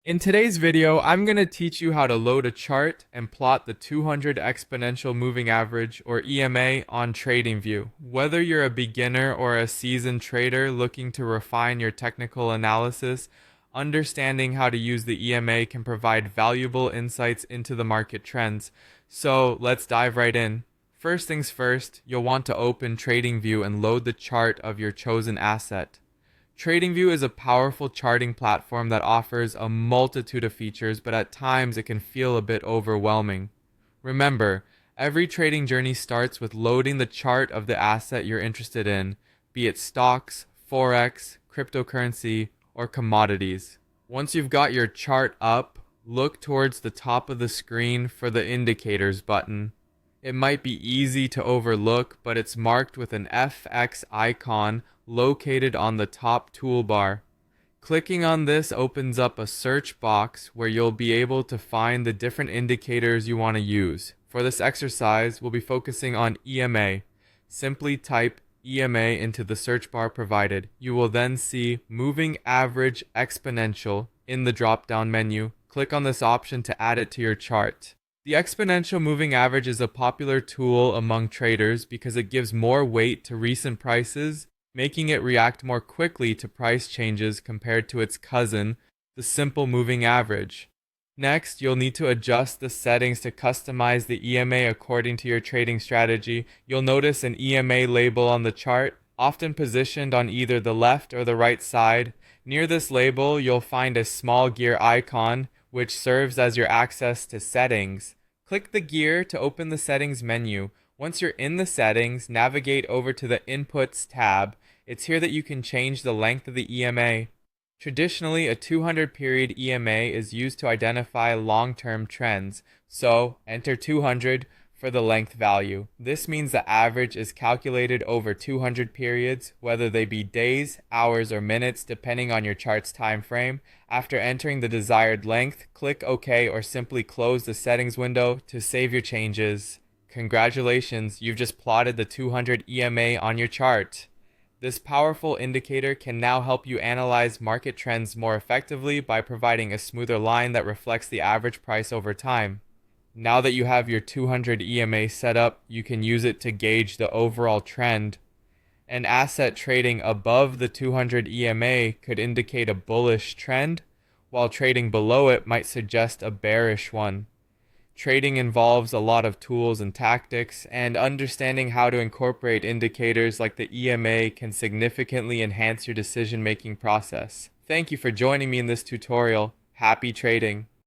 In today's video, I'm going to teach you how to load a chart and plot the 200 Exponential Moving Average, or EMA, on TradingView. Whether you're a beginner or a seasoned trader looking to refine your technical analysis, understanding how to use the EMA can provide valuable insights into the market trends. So let's dive right in. First things first, you'll want to open TradingView and load the chart of your chosen asset. TradingView is a powerful charting platform that offers a multitude of features, but at times it can feel a bit overwhelming. Remember, every trading journey starts with loading the chart of the asset you're interested in, be it stocks, forex, cryptocurrency, or commodities. Once you've got your chart up, look towards the top of the screen for the indicators button. It might be easy to overlook, but it's marked with an FX icon located on the top toolbar. Clicking on this opens up a search box where you'll be able to find the different indicators you want to use. For this exercise, we'll be focusing on EMA. Simply type EMA into the search bar provided. You will then see Moving Average Exponential in the drop-down menu. Click on this option to add it to your chart. The exponential moving average is a popular tool among traders because it gives more weight to recent prices, making it react more quickly to price changes compared to its cousin, the simple moving average. Next, you'll need to adjust the settings to customize the EMA according to your trading strategy. You'll notice an EMA label on the chart, often positioned on either the left or the right side. Near this label, you'll find a small gear icon, which serves as your access to settings. Click the gear to open the settings menu. Once you're in the settings, navigate over to the Inputs tab. It's here that you can change the length of the EMA. Traditionally, a 200 period EMA is used to identify long-term trends, so enter 200 for the length value. This means the average is calculated over 200 periods, whether they be days, hours, or minutes, depending on your chart's time frame. After entering the desired length, click OK or simply close the settings window to save your changes. Congratulations, you've just plotted the 200 EMA on your chart. This powerful indicator can now help you analyze market trends more effectively by providing a smoother line that reflects the average price over time. Now that you have your 200 EMA set up, you can use it to gauge the overall trend. An asset trading above the 200 EMA could indicate a bullish trend, while trading below it might suggest a bearish one. Trading involves a lot of tools and tactics, and understanding how to incorporate indicators like the EMA can significantly enhance your decision-making process. Thank you for joining me in this tutorial. Happy trading!